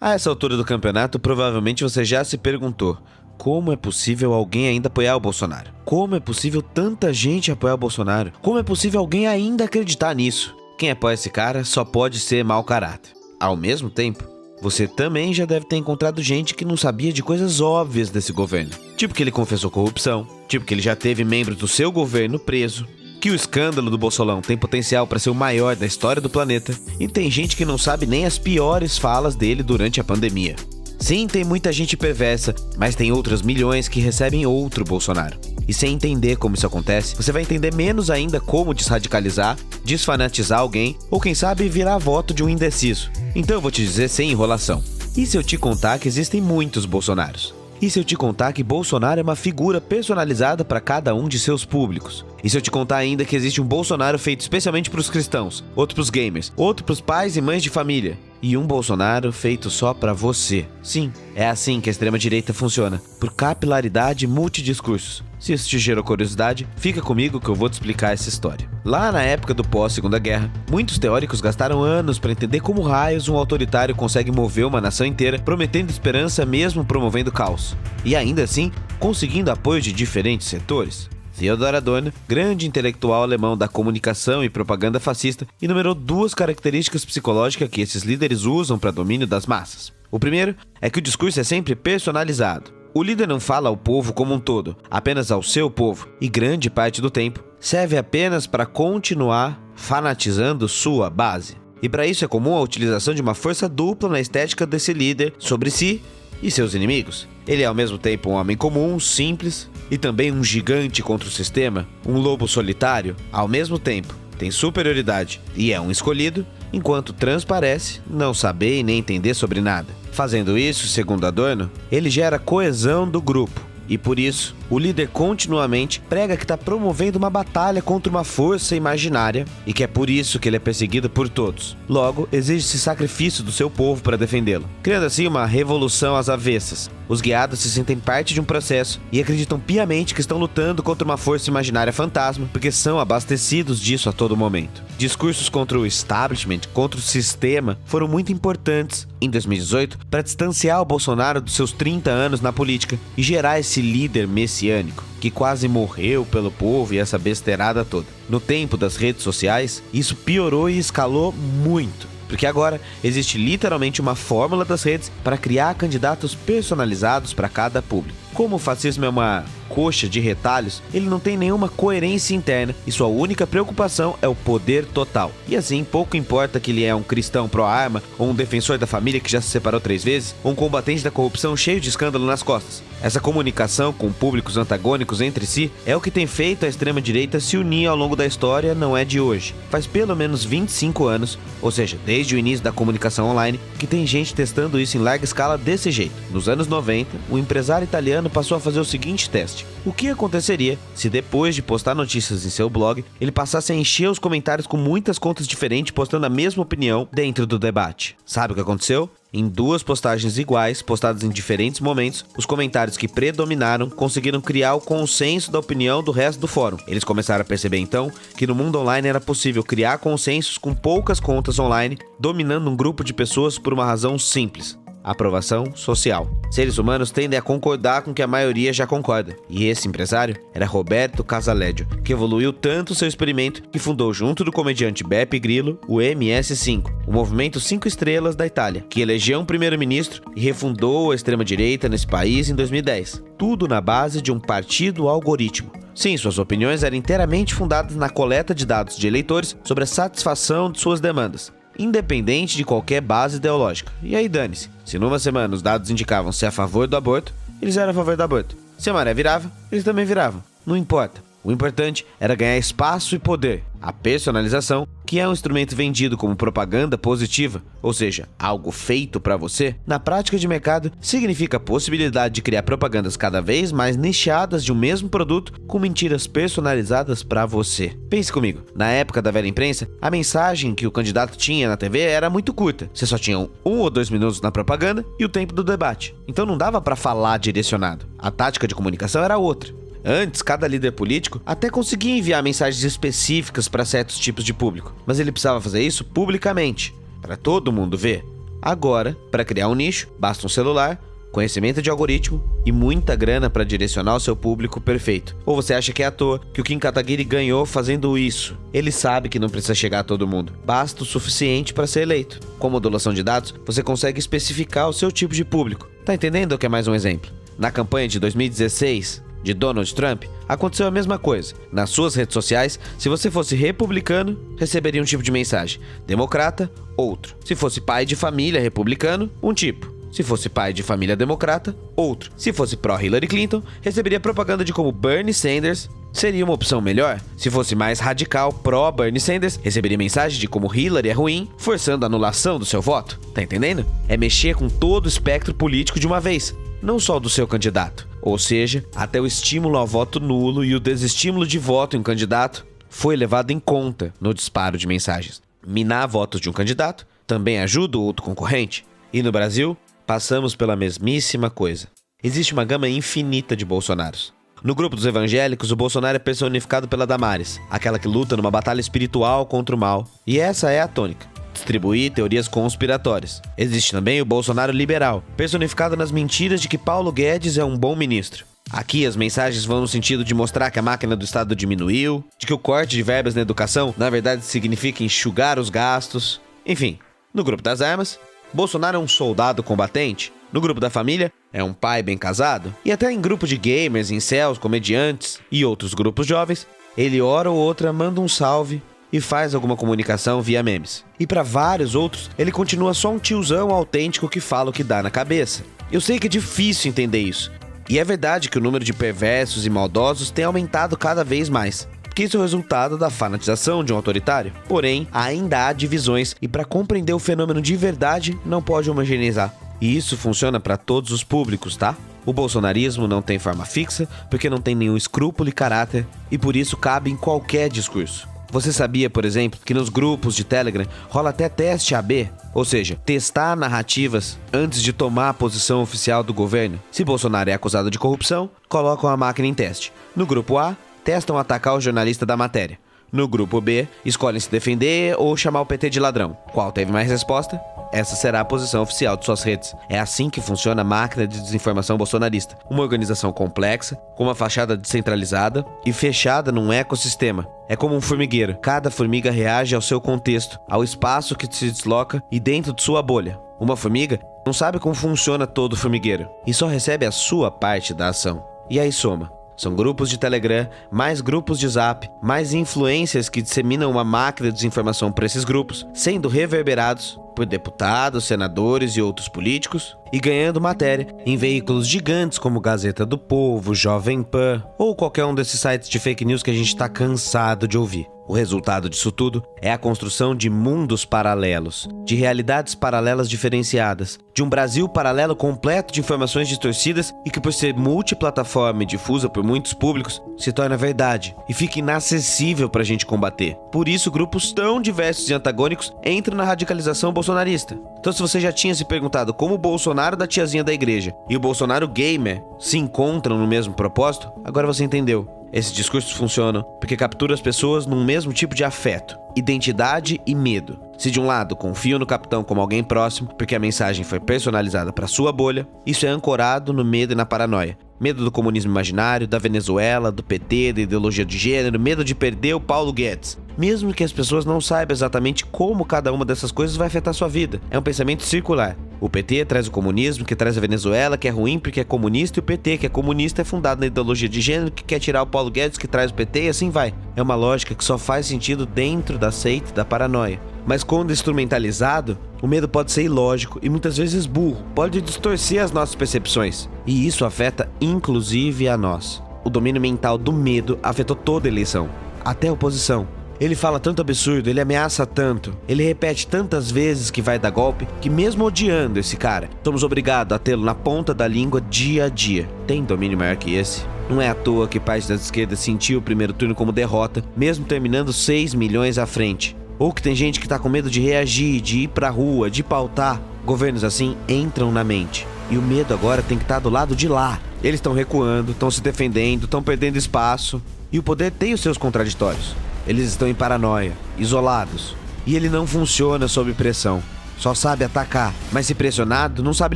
A essa altura do campeonato, provavelmente você já se perguntou: como é possível alguém ainda apoiar o Bolsonaro? Como é possível tanta gente apoiar o Bolsonaro? Como é possível alguém ainda acreditar nisso? Quem apoia esse cara só pode ser mau caráter. Ao mesmo tempo, você também já deve ter encontrado gente que não sabia de coisas óbvias desse governo. Tipo que ele confessou corrupção, tipo que ele já teve membros do seu governo preso, que o escândalo do Bolsolão tem potencial para ser o maior da história do planeta, e tem gente que não sabe nem as piores falas dele durante a pandemia. Sim, tem muita gente perversa, mas tem outras milhões que recebem outro Bolsonaro. E sem entender como isso acontece, você vai entender menos ainda como desradicalizar, desfanatizar alguém, ou quem sabe virar voto de um indeciso. Então eu vou te dizer sem enrolação. E se eu te contar que existem muitos Bolsonaros? E se eu te contar que Bolsonaro é uma figura personalizada para cada um de seus públicos? E se eu te contar ainda que existe um Bolsonaro feito especialmente para os cristãos, outro para os gamers, outro para os pais e mães de família, e um Bolsonaro feito só para você? Sim, é assim que a extrema-direita funciona, por capilaridade e multidiscursos. Se isso te gerou curiosidade, fica comigo que eu vou te explicar essa história. Lá na época do pós-Segunda Guerra, muitos teóricos gastaram anos para entender como raios um autoritário consegue mover uma nação inteira, prometendo esperança mesmo promovendo caos. E ainda assim, conseguindo apoio de diferentes setores. Theodor Adorno, grande intelectual alemão da comunicação e propaganda fascista, enumerou duas características psicológicas que esses líderes usam para domínio das massas. O primeiro é que o discurso é sempre personalizado. O líder não fala ao povo como um todo, apenas ao seu povo, e grande parte do tempo serve apenas para continuar fanatizando sua base. E para isso é comum a utilização de uma força dupla na estética desse líder sobre si e seus inimigos. Ele é ao mesmo tempo um homem comum, simples, e também um gigante contra o sistema, um lobo solitário, ao mesmo tempo tem superioridade e é um escolhido, enquanto transparece não saber e nem entender sobre nada. Fazendo isso, segundo Adorno, ele gera coesão do grupo. E por isso, o líder continuamente prega que está promovendo uma batalha contra uma força imaginária e que é por isso que ele é perseguido por todos. Logo, exige-se sacrifício do seu povo para defendê-lo, criando assim uma revolução às avessas. Os guiados se sentem parte de um processo e acreditam piamente que estão lutando contra uma força imaginária fantasma porque são abastecidos disso a todo momento. Discursos contra o establishment, contra o sistema, foram muito importantes em 2018 para distanciar o Bolsonaro dos seus 30 anos na política e gerar esse líder messiânico que quase morreu pelo povo e essa besteirada toda. No tempo das redes sociais, isso piorou e escalou muito. Porque agora existe literalmente uma fórmula das redes para criar candidatos personalizados para cada público. Como o fascismo é uma coxa de retalhos, ele não tem nenhuma coerência interna e sua única preocupação é o poder total. E assim, pouco importa que ele é um cristão pró-arma, ou um defensor da família que já se separou 3 vezes, ou um combatente da corrupção cheio de escândalo nas costas. Essa comunicação com públicos antagônicos entre si é o que tem feito a extrema-direita se unir ao longo da história, não é de hoje. Faz pelo menos 25 anos, ou seja, desde o início da comunicação online, que tem gente testando isso em larga escala desse jeito. Nos anos 90, o empresário italiano passou a fazer o seguinte teste. O que aconteceria se depois de postar notícias em seu blog, ele passasse a encher os comentários com muitas contas diferentes postando a mesma opinião dentro do debate? Sabe o que aconteceu? Em 2 postagens iguais, postadas em diferentes momentos, os comentários que predominaram conseguiram criar o consenso da opinião do resto do fórum. Eles começaram a perceber então que no mundo online era possível criar consensos com poucas contas online, dominando um grupo de pessoas por uma razão simples: aprovação social. Seres humanos tendem a concordar com o que a maioria já concorda. E esse empresário era Roberto Casaleggio, que evoluiu tanto seu experimento que fundou junto do comediante Beppe Grillo o MS5, o movimento 5 estrelas da Itália, que elegeu um primeiro-ministro e refundou a extrema-direita nesse país em 2010. Tudo na base de um partido algoritmo. Sim, suas opiniões eram inteiramente fundadas na coleta de dados de eleitores sobre a satisfação de suas demandas, independente de qualquer base ideológica. E aí dane-se. Se numa semana os dados indicavam ser a favor do aborto, eles eram a favor do aborto. Se a maré virava, eles também viravam. Não importa. O importante era ganhar espaço e poder. A personalização, que é um instrumento vendido como propaganda positiva, ou seja, algo feito para você, na prática de mercado significa a possibilidade de criar propagandas cada vez mais nichadas de um mesmo produto com mentiras personalizadas para você. Pense comigo, na época da velha imprensa, a mensagem que o candidato tinha na TV era muito curta. Você só tinha 1 ou 2 minutos na propaganda e o tempo do debate. Então não dava para falar direcionado. A tática de comunicação era outra. Antes, cada líder político até conseguia enviar mensagens específicas para certos tipos de público, mas ele precisava fazer isso publicamente, para todo mundo ver. Agora, para criar um nicho, basta um celular, conhecimento de algoritmo e muita grana para direcionar o seu público perfeito. Ou você acha que é à toa que o Kim Kataguiri ganhou fazendo isso? Ele sabe que não precisa chegar a todo mundo. Basta o suficiente para ser eleito. Com modulação de dados, você consegue especificar o seu tipo de público. Tá entendendo o que é mais um exemplo? Na campanha de 2016 de Donald Trump, aconteceu a mesma coisa. Nas suas redes sociais, se você fosse republicano, receberia um tipo de mensagem. Democrata, outro. Se fosse pai de família republicano, um tipo. Se fosse pai de família democrata, outro. Se fosse pró-Hillary Clinton, receberia propaganda de como Bernie Sanders seria uma opção melhor. Se fosse mais radical, pró-Bernie Sanders, receberia mensagem de como Hillary é ruim, forçando a anulação do seu voto. Tá entendendo? É mexer com todo o espectro político de uma vez, não só do seu candidato. Ou seja, até o estímulo ao voto nulo e o desestímulo de voto em um candidato foi levado em conta no disparo de mensagens. Minar votos de um candidato também ajuda o outro concorrente. E no Brasil, passamos pela mesmíssima coisa. Existe uma gama infinita de Bolsonaros. No grupo dos evangélicos, o Bolsonaro é personificado pela Damares, aquela que luta numa batalha espiritual contra o mal. E essa é a tônica: distribuir teorias conspiratórias. Existe também o Bolsonaro liberal, personificado nas mentiras de que Paulo Guedes é um bom ministro. Aqui as mensagens vão no sentido de mostrar que a máquina do Estado diminuiu, de que o corte de verbas na educação na verdade significa enxugar os gastos. Enfim, no grupo das armas, Bolsonaro é um soldado combatente. No grupo da família, é um pai bem casado. E até em grupo de gamers, incels, comediantes e outros grupos jovens, ele hora ou outra manda um salve e faz alguma comunicação via memes. E para vários outros, ele continua só um tiozão autêntico que fala o que dá na cabeça. Eu sei que é difícil entender isso. E é verdade que o número de perversos e maldosos tem aumentado cada vez mais, porque isso é o resultado da fanatização de um autoritário. Porém, ainda há divisões e para compreender o fenômeno de verdade, não pode homogeneizar. E isso funciona para todos os públicos, tá? O bolsonarismo não tem forma fixa, porque não tem nenhum escrúpulo e caráter, e por isso cabe em qualquer discurso. Você sabia, por exemplo, que nos grupos de Telegram rola até teste AB? Ou seja, testar narrativas antes de tomar a posição oficial do governo? Se Bolsonaro é acusado de corrupção, colocam a máquina em teste. No grupo A, testam atacar o jornalista da matéria. No grupo B, escolhem se defender ou chamar o PT de ladrão. Qual teve mais resposta? Essa será a posição oficial de suas redes. É assim que funciona a máquina de desinformação bolsonarista. Uma organização complexa, com uma fachada descentralizada e fechada num ecossistema. É como um formigueiro. Cada formiga reage ao seu contexto, ao espaço que se desloca e dentro de sua bolha. Uma formiga não sabe como funciona todo o formigueiro e só recebe a sua parte da ação. E aí soma. São grupos de Telegram, mais grupos de Zap, mais influências que disseminam uma máquina de desinformação para esses grupos, sendo reverberados por deputados, senadores e outros políticos, e ganhando matéria em veículos gigantes como Gazeta do Povo, Jovem Pan ou qualquer um desses sites de fake news que a gente está cansado de ouvir. O resultado disso tudo é a construção de mundos paralelos, de realidades paralelas diferenciadas, de um Brasil paralelo completo de informações distorcidas e que, por ser multiplataforma e difusa por muitos públicos, se torna verdade e fica inacessível para a gente combater. Por isso, grupos tão diversos e antagônicos entram na radicalização bolsonarista. Então, se você já tinha se perguntado como o Bolsonaro da tiazinha da igreja e o Bolsonaro gamer se encontram no mesmo propósito, agora você entendeu. Esses discursos funcionam porque capturam as pessoas num mesmo tipo de afeto, identidade e medo. Se de um lado confiam no capitão como alguém próximo, porque a mensagem foi personalizada para sua bolha, isso é ancorado no medo e na paranoia. Medo do comunismo imaginário, da Venezuela, do PT, da ideologia de gênero, medo de perder o Paulo Guedes. Mesmo que as pessoas não saibam exatamente como cada uma dessas coisas vai afetar sua vida. É um pensamento circular. O PT traz o comunismo, que traz a Venezuela, que é ruim porque é comunista, e o PT, que é comunista, é fundado na ideologia de gênero, que quer tirar o Paulo Guedes, que traz o PT, e assim vai. É uma lógica que só faz sentido dentro da seita e da paranoia. Mas quando instrumentalizado, o medo pode ser ilógico e muitas vezes burro, pode distorcer as nossas percepções. E isso afeta inclusive a nós. O domínio mental do medo afetou toda a eleição, até a oposição. Ele fala tanto absurdo, ele ameaça tanto, ele repete tantas vezes que vai dar golpe, que mesmo odiando esse cara, somos obrigados a tê-lo na ponta da língua dia a dia. Tem domínio maior que esse? Não é à toa que parte da esquerda sentiu o primeiro turno como derrota, mesmo terminando 6 milhões à frente. Ou que tem gente que tá com medo de reagir, de ir pra rua, de pautar. Governos assim entram na mente. E o medo agora tem que estar do lado de lá. Eles estão recuando, estão se defendendo, estão perdendo espaço. E o poder tem os seus contraditórios. Eles estão em paranoia, isolados. E ele não funciona sob pressão. só sabe atacar, mas se pressionado não sabe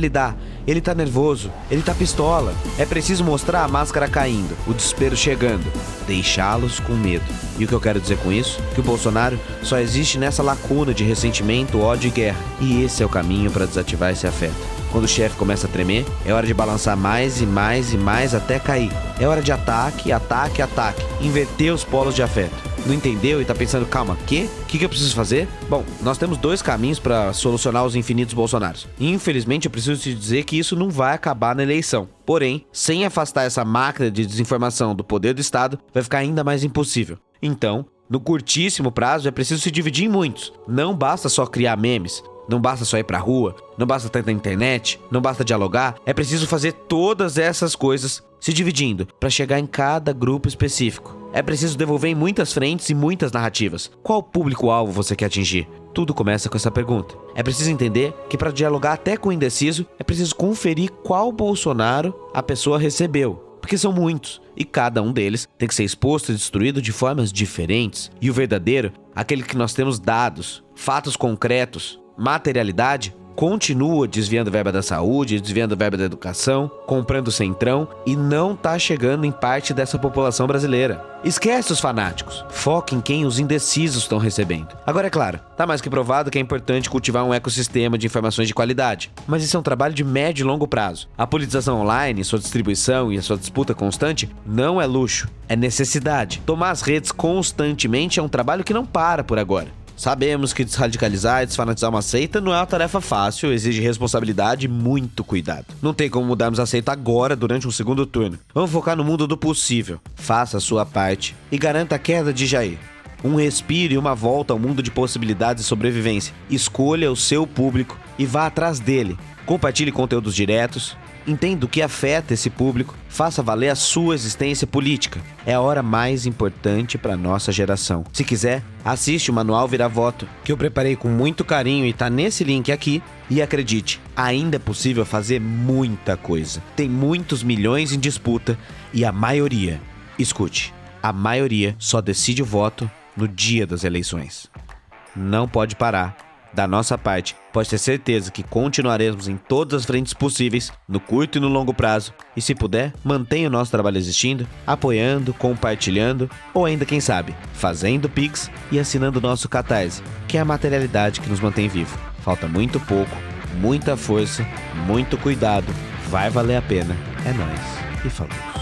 lidar. Ele tá nervoso, ele tá pistola. É preciso mostrar a máscara caindo, o desespero chegando, deixá-los com medo. E o que eu quero dizer com isso? Que o Bolsonaro só existe nessa lacuna de ressentimento, ódio e guerra. E esse é o caminho para desativar esse afeto. Quando o chefe começa a tremer, é hora de balançar mais e mais e mais até cair. É hora de ataque, ataque, ataque. Inverter os polos de afeto. Não entendeu e tá pensando, calma, o que eu preciso fazer? Bom, nós temos 2 caminhos para solucionar os infinitos Bolsonaros. Infelizmente, eu preciso te dizer que isso não vai acabar na eleição. Porém, sem afastar essa máquina de desinformação do poder do Estado, vai ficar ainda mais impossível. Então, no curtíssimo prazo, é preciso se dividir em muitos. Não basta só criar memes. Não basta só ir pra rua, não basta estar na internet, não basta dialogar, é preciso fazer todas essas coisas se dividindo para chegar em cada grupo específico. É preciso devolver em muitas frentes e muitas narrativas. Qual público-alvo você quer atingir? Tudo começa com essa pergunta. É preciso entender que para dialogar até com o indeciso, é preciso conferir qual Bolsonaro a pessoa recebeu. Porque são muitos, e cada um deles tem que ser exposto e destruído de formas diferentes. E o verdadeiro, aquele que nós temos dados, fatos concretos, materialidade, continua desviando verba da saúde, desviando verba da educação, comprando centrão e não tá chegando em parte dessa população brasileira. Esquece os fanáticos, foca em quem os indecisos estão recebendo. Agora é claro, tá mais que provado que é importante cultivar um ecossistema de informações de qualidade, mas isso é um trabalho de médio e longo prazo. A politização online, sua distribuição e a sua disputa constante não é luxo, é necessidade. Tomar as redes constantemente é um trabalho que não para por agora. Sabemos que desradicalizar e desfanatizar uma seita não é uma tarefa fácil, exige responsabilidade e muito cuidado. Não tem como mudarmos a seita agora durante um segundo turno. Vamos focar no mundo do possível. Faça a sua parte e garanta a queda de Jair. Um respiro e uma volta ao mundo de possibilidades e sobrevivência. Escolha o seu público e vá atrás dele. Compartilhe conteúdos diretos. Entenda o que afeta esse público, faça valer a sua existência política. É a hora mais importante para nossa geração. Se quiser, assiste o Manual Vira Voto, que eu preparei com muito carinho e tá nesse link aqui. E acredite, ainda é possível fazer muita coisa. Tem muitos milhões em disputa e a maioria, escute, a maioria só decide o voto no dia das eleições. Não pode parar. Da nossa parte, pode ter certeza que continuaremos em todas as frentes possíveis, no curto e no longo prazo. E se puder, mantenha o nosso trabalho existindo, apoiando, compartilhando, ou ainda, quem sabe, fazendo Pix e assinando o nosso Catarse, que é a materialidade que nos mantém vivo. Falta muito pouco, muita força, muito cuidado, vai valer a pena. É nóis e falou.